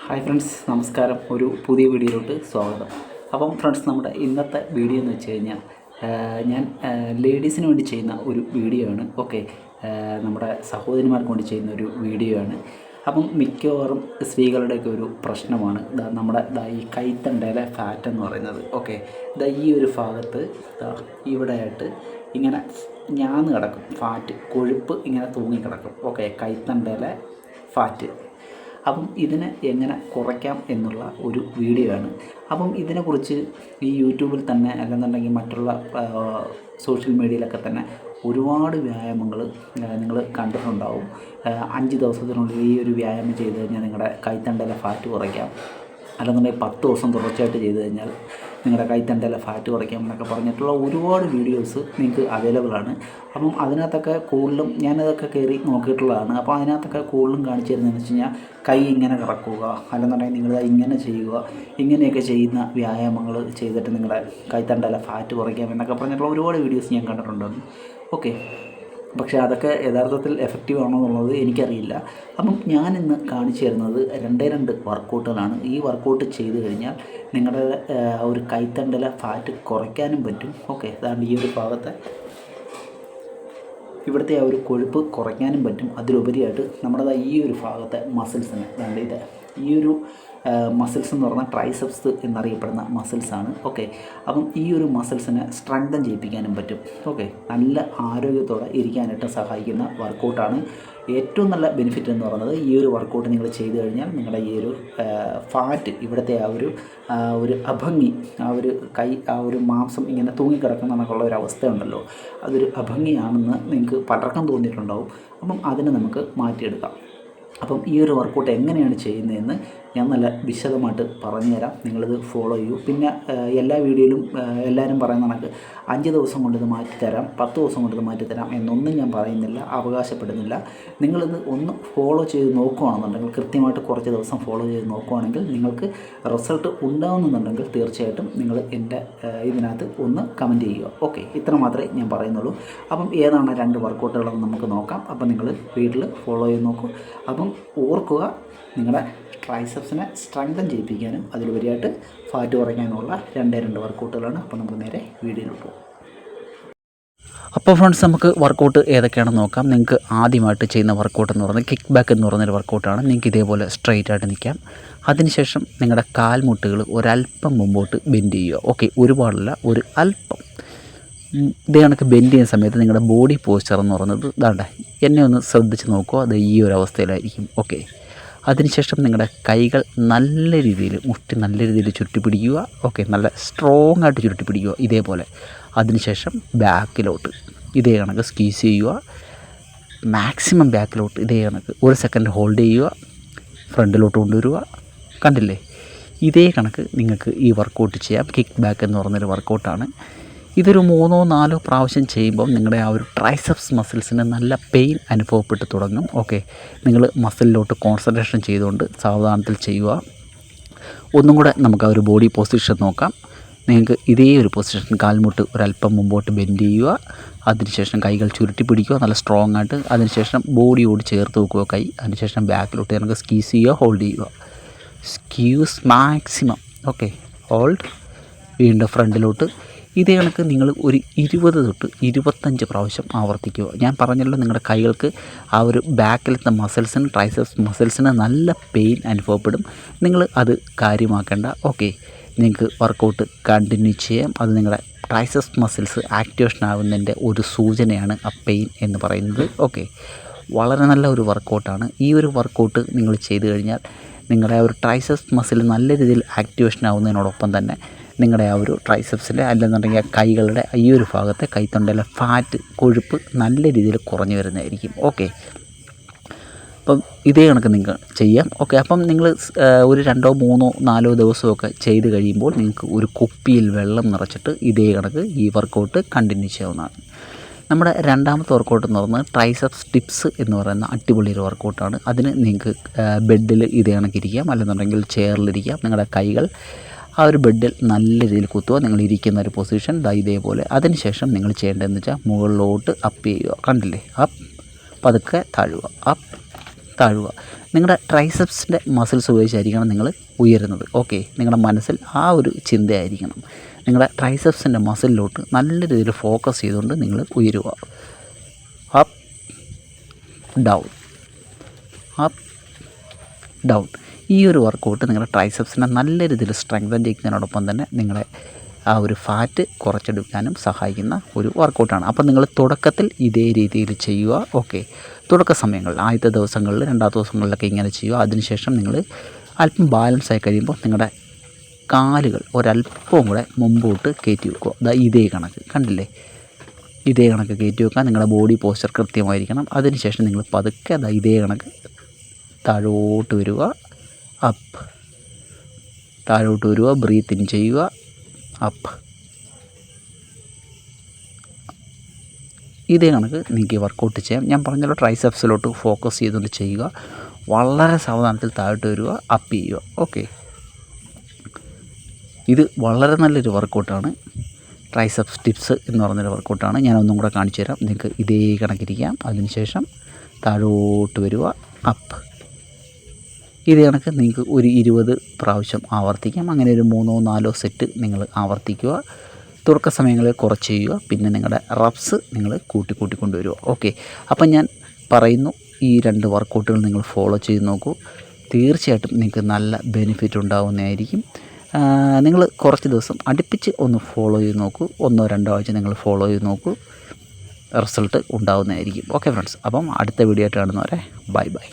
Hi friends, നമസ്കാരം. ഒരു പുതിയ വീഡിയോയിലോട്ട് സ്വാഗതം. അപ്പം ഫ്രണ്ട്സ്, നമ്മുടെ ഇന്നത്തെ വീഡിയോ എന്ന് വെച്ച് കഴിഞ്ഞാൽ ഞാൻ ലേഡീസിന് വേണ്ടി ചെയ്യുന്ന ഒരു വീഡിയോ ആണ്. ഓക്കെ, നമ്മുടെ സഹോദരിമാർക്ക് വേണ്ടി ചെയ്യുന്ന ഒരു വീഡിയോ ആണ്. അപ്പം മിക്കവാറും സ്ത്രീകളുടെയൊക്കെ ഒരു പ്രശ്നമാണ് നമ്മുടെ ഈ കൈത്തണ്ടയിലെ ഫാറ്റ് എന്ന് പറയുന്നത്. ഓക്കെ, ഈ ഒരു ഭാഗത്ത് ഇവിടെയായിട്ട് ഇങ്ങനെ ഞാന്ന് കിടക്കും, ഫാറ്റ് കൊഴുപ്പ് ഇങ്ങനെ തൂങ്ങിക്കിടക്കും. Okay, കൈത്തണ്ടയിലെ fat. അപ്പം ഇതിനെ എങ്ങനെ കുറയ്ക്കാം എന്നുള്ള ഒരു വീഡിയോ ആണ്. അപ്പം ഇതിനെക്കുറിച്ച് ഈ യൂട്യൂബിൽ തന്നെ അല്ലെന്നുണ്ടെങ്കിൽ മറ്റുള്ള സോഷ്യൽ മീഡിയയിലൊക്കെ തന്നെ ഒരുപാട് വ്യായാമങ്ങൾ നിങ്ങൾ കണ്ടിട്ടുണ്ടാവും. 5 ദിവസത്തിനുള്ളിൽ ഈ ഒരു വ്യായാമം ചെയ്ത് കഴിഞ്ഞാൽ നിങ്ങളുടെ കൈത്തണ്ടയിലെ ഫാറ്റ് കുറയ്ക്കാം, അല്ലെന്നുണ്ടെങ്കിൽ 10 ദിവസം തുടർച്ചയായിട്ട് ചെയ്ത് കഴിഞ്ഞാൽ നിങ്ങളുടെ കൈത്തണ്ടയിലെ ഫാറ്റ് കുറയ്ക്കാം എന്നൊക്കെ പറഞ്ഞിട്ടുള്ള ഒരുപാട് വീഡിയോസ് നിങ്ങൾക്ക് അവൈലബിൾ ആണ്. അപ്പം അതിനകത്തൊക്കെ കൂടുതലും ഞാനതൊക്കെ കയറി നോക്കിയിട്ടുള്ളതാണ്. അപ്പോൾ അതിനകത്തൊക്കെ കൂടുതലും കാണിച്ചു തരുന്നതെന്ന് വെച്ച് കഴിഞ്ഞാൽ കൈ ഇങ്ങനെ കറക്കുക, അല്ലെന്നുണ്ടെങ്കിൽ നിങ്ങൾ ഇങ്ങനെ ചെയ്യുക, ഇങ്ങനെയൊക്കെ ചെയ്യുന്ന വ്യായാമങ്ങൾ ചെയ്തിട്ട് നിങ്ങളുടെ കൈത്തണ്ടയിലെ ഫാറ്റ് കുറയ്ക്കാം എന്നൊക്കെ പറഞ്ഞിട്ടുള്ള ഒരുപാട് വീഡിയോസ് ഞാൻ കണ്ടിട്ടുണ്ടായിരുന്നു. ഓക്കെ, പക്ഷേ അതൊക്കെ യഥാർത്ഥത്തിൽ എഫക്റ്റീവ് ആണോ എന്നുള്ളത് എനിക്കറിയില്ല. അപ്പം ഞാനിന്ന് കാണിച്ചു തരുന്നത് രണ്ട് വർക്കൗട്ടുകളാണ്. ഈ വർക്കൗട്ട് ചെയ്ത് കഴിഞ്ഞാൽ നിങ്ങളുടെ ഒരു കൈത്തണ്ടയിലെ ഫാറ്റ് കുറയ്ക്കാനും പറ്റും. ഓക്കെ, അതാണ് ഈ ഒരു ഭാഗത്തെ ഇവിടുത്തെ ആ ഒരു കൊഴുപ്പ് കുറയ്ക്കാനും പറ്റും. അതിലുപരിയായിട്ട് നമ്മുടെ ഈ ഒരു ഭാഗത്തെ മസിൽസിന് ഈ ഒരു മസിൽസ് എന്ന് പറഞ്ഞാൽ ട്രൈസെപ്സ് എന്നറിയപ്പെടുന്ന മസിൽസാണ്. ഓക്കെ, അപ്പം ഈ ഒരു മസിൽസിനെ സ്ട്രെങ്തൻ ചെയ്യിപ്പിക്കാനും പറ്റും. ഓക്കെ, നല്ല ആരോഗ്യത്തോടെ ഇരിക്കാനായിട്ട് സഹായിക്കുന്ന വർക്കൗട്ടാണ്. ഏറ്റവും നല്ല ബെനിഫിറ്റ് എന്ന് പറയുന്നത് ഈ ഒരു വർക്കൗട്ട് നിങ്ങൾ ചെയ്തു കഴിഞ്ഞാൽ നിങ്ങളുടെ ഈ ഒരു ഫാറ്റ്, ഇവിടുത്തെ ആ ഒരു അഭംഗി, ആ ഒരു മാംസം ഇങ്ങനെ തൂങ്ങിക്കിടക്കുന്നതൊക്കെയുള്ള ഒരു അവസ്ഥയുണ്ടല്ലോ, അതൊരു അഭംഗിയാണെന്ന് നിങ്ങൾക്ക് പലർക്കും തോന്നിയിട്ടുണ്ടാവും. അപ്പം അതിനെ നമുക്ക് മാറ്റിയെടുക്കാം. അപ്പം ഈ ഒരു വർക്കൗട്ട് എങ്ങനെയാണ് ചെയ്യുന്നതെന്ന് ഞാൻ നല്ല വിശദമായിട്ട് പറഞ്ഞുതരാം. നിങ്ങളിത് ഫോളോ ചെയ്യൂ. പിന്നെ എല്ലാ വീഡിയോയിലും എല്ലാവരും പറയുന്ന കണക്ക് 5 ദിവസം കൊണ്ട് ഇത് മാറ്റിത്തരാം, 10 ദിവസം കൊണ്ട് ഇത് മാറ്റിത്തരാം എന്നൊന്നും ഞാൻ പറയുന്നില്ല, അവകാശപ്പെടുന്നില്ല. നിങ്ങളിത് ഒന്ന് ഫോളോ ചെയ്ത് നോക്കുകയാണെന്നുണ്ടെങ്കിൽ, കൃത്യമായിട്ട് കുറച്ച് ദിവസം ഫോളോ ചെയ്ത് നോക്കുകയാണെങ്കിൽ നിങ്ങൾക്ക് റിസൾട്ട് ഉണ്ടാകുന്നുണ്ടെങ്കിൽ തീർച്ചയായിട്ടും നിങ്ങൾ എൻ്റെ ഇതിനകത്ത് ഒന്ന് കമൻറ്റ് ചെയ്യുക. ഓക്കെ, ഇത്ര മാത്രമേ ഞാൻ പറയുന്നുള്ളൂ. അപ്പം ഏതാണ് 2 വർക്കൗട്ടുകളെന്ന് നമുക്ക് നോക്കാം. അപ്പം നിങ്ങൾ വീട്ടിൽ ഫോളോ ചെയ്ത് നോക്കൂ. അപ്പം ഓർക്കുക, നിങ്ങളുടെ ട്രൈസെപ്സിനെ സ്ട്രെങ്തൻ ചെയ്യിപ്പിക്കാനും അതിലുപരിയായിട്ട് ഫാറ്റ് കുറയ്ക്കാനുമുള്ള 2 വർക്കൗട്ടുകളാണ്. അപ്പോൾ നമുക്ക് നേരെ വീഡിയോയിലോട്ട് പോകും. അപ്പോൾ ഫ്രണ്ട്സ്, നമുക്ക് വർക്കൗട്ട് ഏതൊക്കെയാണെന്ന് നോക്കാം. നിങ്ങൾക്ക് ആദ്യമായിട്ട് ചെയ്യുന്ന വർക്കൗട്ട് എന്ന് പറയുന്നത് കിക്ക് ബാക്ക് എന്ന് പറയുന്നൊരു വർക്കൗട്ടാണ്. നിങ്ങൾക്ക് ഇതേപോലെ സ്ട്രെയിറ്റ് ആയിട്ട് നിൽക്കാം. അതിനുശേഷം നിങ്ങളുടെ കാൽമുട്ടുകൾ ഒരല്പം മുമ്പോട്ട് ബെൻഡ് ചെയ്യുക. ഓക്കെ, ഒരുപാടല്ല, ഒരു അല്പം. ഇതേ കണക്ക് ബെൻഡ് ചെയ്യുന്ന സമയത്ത് നിങ്ങളുടെ ബോഡി പോസ്ചർ എന്ന് പറയുന്നത് എന്നെ ഒന്ന് ശ്രദ്ധിച്ച് നോക്കുക, അത് ഈ ഒരു അവസ്ഥയിലായിരിക്കും. ഓക്കെ, അതിനുശേഷം നിങ്ങളുടെ കൈകൾ നല്ല രീതിയിൽ മുഷ്ടി നല്ല രീതിയിൽ ചുരുട്ടി പിടിക്കുക. ഓക്കെ, നല്ല സ്ട്രോങ് ആയിട്ട് ചുരുട്ടി പിടിക്കുക ഇതേപോലെ. അതിനുശേഷം ബാക്കിലോട്ട് ഇതേ കണക്ക് സ്ക്വീസ് ചെയ്യുക, മാക്സിമം ബാക്കിലോട്ട് ഇതേ കണക്ക് 1 സെക്കൻഡ് ഹോൾഡ് ചെയ്യുക, ഫ്രണ്ടിലോട്ട് കൊണ്ടുവരിക. കണ്ടില്ലേ, ഇതേ കണക്ക് നിങ്ങൾക്ക് ഈ വർക്കൗട്ട് ചെയ്യാം. കിക്ക് ബാക്ക് എന്ന് പറയുന്നൊരു വർക്കൗട്ടാണ്. ഇതൊരു 3-4 പ്രാവശ്യം ചെയ്യുമ്പം നിങ്ങളുടെ ആ ഒരു ട്രൈസെപ്സ് മസിൽസിന് നല്ല പെയിൻ അനുഭവപ്പെട്ട് തുടങ്ങും. ഓക്കെ, നിങ്ങൾ മസിലിലോട്ട് കോൺസെൻട്രേഷൻ ചെയ്തുകൊണ്ട് സാവധാനത്തിൽ ചെയ്യുക. ഒന്നും കൂടെ നമുക്ക് ആ ഒരു ബോഡി പൊസിഷൻ നോക്കാം. നിങ്ങൾക്ക് ഇതേ ഒരു പൊസിഷൻ, കാൽമുട്ട് ഒരല്പം മുമ്പോട്ട് ബെൻഡ് ചെയ്യുക. അതിനുശേഷം കൈകൾ ചുരുട്ടി പിടിക്കുക നല്ല സ്ട്രോങ് ആയിട്ട്. അതിനുശേഷം ബോഡിയോട് ചേർത്ത് വെക്കുക കൈ. അതിനുശേഷം ബാക്കിലോട്ട് നമുക്ക് സ്ക്വീസ് ചെയ്യുക, ഹോൾഡ് ചെയ്യുക, സ്ക്വീസ് മാക്സിമം. ഓക്കെ, ഹോൾഡ്, വീണ്ടും ഫ്രണ്ടിലോട്ട്. ഇതേ കണക്ക് നിങ്ങൾ ഒരു 20 തൊട്ട് 25 പ്രാവശ്യം ആവർത്തിക്കുക. ഞാൻ പറഞ്ഞല്ലോ, നിങ്ങളുടെ കൈകൾക്ക് ആ ഒരു ബാക്കിലത്തെ മസിൽസിന്, ട്രൈസെപ്സ് മസിൽസിന് നല്ല പെയിൻ അനുഭവപ്പെടും. നിങ്ങൾ അത് കാര്യമാക്കേണ്ട. ഓക്കെ, നിങ്ങൾക്ക് വർക്കൗട്ട് കണ്ടിന്യൂ ചെയ്യാം. അത് നിങ്ങളുടെ ട്രൈസെപ്സ് മസിൽസ് ആക്ടിവേഷൻ ആകുന്നതിൻ്റെ ഒരു സൂചനയാണ് ആ പെയിൻ എന്ന് പറയുന്നത്. ഓക്കെ, വളരെ നല്ല ഒരു വർക്കൗട്ടാണ്. ഈ ഒരു വർക്കൗട്ട് നിങ്ങൾ ചെയ്തു കഴിഞ്ഞാൽ നിങ്ങളുടെ ആ ഒരു ട്രൈസെപ്സ് മസിൽ നല്ല രീതിയിൽ ആക്ടിവേഷൻ ആകുന്നതിനോടൊപ്പം തന്നെ നിങ്ങളുടെ ആ ഒരു ട്രൈസെപ്സിൻ്റെ അല്ലെന്നുണ്ടെങ്കിൽ കൈകളുടെ ഈ ഒരു ഭാഗത്തെ കൈത്തൊണ്ടയിലെ ഫാറ്റ്, കൊഴുപ്പ് നല്ല രീതിയിൽ കുറഞ്ഞു വരുന്നതായിരിക്കും. ഓക്കെ, അപ്പം ഇതേ കണക്ക് നിങ്ങൾ ചെയ്യാം. ഓക്കെ, അപ്പം നിങ്ങൾ ഒരു 2, 3, 4 ദിവസമൊക്കെ ചെയ്ത് കഴിയുമ്പോൾ നിങ്ങൾക്ക് ഒരു കുപ്പിയിൽ വെള്ളം നിറച്ചിട്ട് ഇതേ കണക്ക് ഈ വർക്കൗട്ട് കണ്ടിന്യൂ ചെയ്യാവുന്നതാണ്. നമ്മുടെ രണ്ടാമത്തെ വർക്കൗട്ട് എന്ന് പറയുന്നത് ട്രൈസെപ്സ് ഡിപ്സ് എന്ന് പറയുന്ന അടിപൊളി ഒരു വർക്കൗട്ടാണ്. അതിന് നിങ്ങൾക്ക് ബെഡിൽ ഇതേ കണക്കിരിക്കാം, അല്ലെന്നുണ്ടെങ്കിൽ ചെയറിലിരിക്കാം. നിങ്ങളുടെ കൈകൾ ആ ഒരു ബെഡിൽ നല്ല രീതിയിൽ കുത്തുക. നിങ്ങൾ ഇരിക്കുന്ന ഒരു പൊസിഷൻ ഇതേപോലെ. അതിനുശേഷം നിങ്ങൾ ചെയ്യേണ്ടതെന്ന് വെച്ചാൽ മുകളിലോട്ട് അപ്പ് ചെയ്യുക. കണ്ടില്ലേ, അപ്പ്, പതുക്കെ താഴുക, അപ്പ്, താഴുക. നിങ്ങളുടെ ട്രൈസെപ്സിൻ്റെ മസിൽസ് ഉപയോഗിച്ചായിരിക്കണം നിങ്ങൾ ഉയരുന്നത്. ഓക്കെ, നിങ്ങളുടെ മനസ്സിൽ ആ ഒരു ചിന്തയായിരിക്കണം. നിങ്ങളുടെ ട്രൈസെപ്സിൻ്റെ മസിലിലോട്ട് നല്ല രീതിയിൽ ഫോക്കസ് ചെയ്തുകൊണ്ട് നിങ്ങൾ ഉയരുക. Up down, up down. ഈ ഒരു വർക്കൗട്ട് നിങ്ങളുടെ ട്രൈസെപ്സിനെ നല്ല രീതിയിൽ സ്ട്രെങ്തൻ ചെയ്യുന്നതിനോടൊപ്പം തന്നെ നിങ്ങളെ ആ ഒരു ഫാറ്റ് കുറച്ചെടുക്കാനും സഹായിക്കുന്ന ഒരു വർക്കൗട്ടാണ്. അപ്പോൾ നിങ്ങൾ തുടക്കത്തിൽ ഇതേ രീതിയിൽ ചെയ്യുക. ഓക്കെ, തുടക്ക സമയങ്ങളിൽ ആദ്യത്തെ ദിവസങ്ങളിൽ, രണ്ടാമത്തെ ദിവസങ്ങളിലൊക്കെ ഇങ്ങനെ ചെയ്യുക. അതിനുശേഷം നിങ്ങൾ അല്പം ബാലൻസ് ആയി കഴിയുമ്പോൾ നിങ്ങളുടെ കാലുകൾ ഒരല്പവും കൂടെ മുമ്പോട്ട് കയറ്റി വെക്കുക. ഇതേ കണക്ക് കണ്ടില്ലേ, ഇതേ കണക്ക് കയറ്റി വെക്കുക. നിങ്ങളുടെ ബോഡി പോസ്ചർ കൃത്യമായിരിക്കണം. അതിനുശേഷം നിങ്ങൾ പതുക്കെ ഇതേ കണക്ക് താഴോട്ട് വരിക, അപ്പ്, താഴോട്ട് വരിക, ബ്രീത്ത് ഇൻ ചെയ്യുക, അപ്പ്. ഇതേ കണക്ക് നിങ്ങൾക്ക് വർക്കൗട്ട് ചെയ്യാം. ഞാൻ പറഞ്ഞല്ലോ, ട്രൈസെപ്സിലോട്ട് ഫോക്കസ് ചെയ്തുകൊണ്ട് ചെയ്യുക. വളരെ സാവധാനത്തിൽ താഴോട്ട് വരിക, അപ്പ് ചെയ്യുക. ഓക്കെ, ഇത് വളരെ നല്ലൊരു വർക്കൗട്ടാണ്. ട്രൈസെപ്സ് ടിപ്സ് എന്ന് പറഞ്ഞൊരു വർക്കൗട്ടാണ്. ഞാനൊന്നും കൂടെ കാണിച്ചു തരാം. നിങ്ങൾക്ക് ഇതേ കണക്കിരിക്കാം. അതിനുശേഷം താഴോട്ട് വരിക, അപ്പ്. ഇതേ കണക്ക് നിങ്ങൾക്ക് ഒരു 20 പ്രാവശ്യം ആവർത്തിക്കാം. അങ്ങനെ ഒരു 3-4 സെറ്റ് നിങ്ങൾ ആവർത്തിക്കുക. തുടക്ക സമയങ്ങളിൽ കുറച്ച് ചെയ്യുക. പിന്നെ നിങ്ങളുടെ റപ്സ് നിങ്ങൾ കൂട്ടിക്കൊണ്ടുവരിക. ഓക്കെ, അപ്പം ഞാൻ പറയുന്നു, ഈ 2 വർക്കൗട്ടുകൾ നിങ്ങൾ ഫോളോ ചെയ്ത് നോക്കൂ. തീർച്ചയായിട്ടും നിങ്ങൾക്ക് നല്ല ബെനിഫിറ്റ് ഉണ്ടാകുന്നതായിരിക്കും. നിങ്ങൾ കുറച്ച് ദിവസം അടുപ്പിച്ച് ഒന്ന് ഫോളോ ചെയ്ത് നോക്കൂ. 1-2 ആഴ്ച നിങ്ങൾ ഫോളോ ചെയ്ത് നോക്കൂ. റിസൾട്ട് ഉണ്ടാകുന്നതായിരിക്കും. ഓക്കെ ഫ്രണ്ട്സ്, അപ്പം അടുത്ത വീഡിയോ ആയിട്ട് കാണുന്നവരെ ബൈ ബൈ.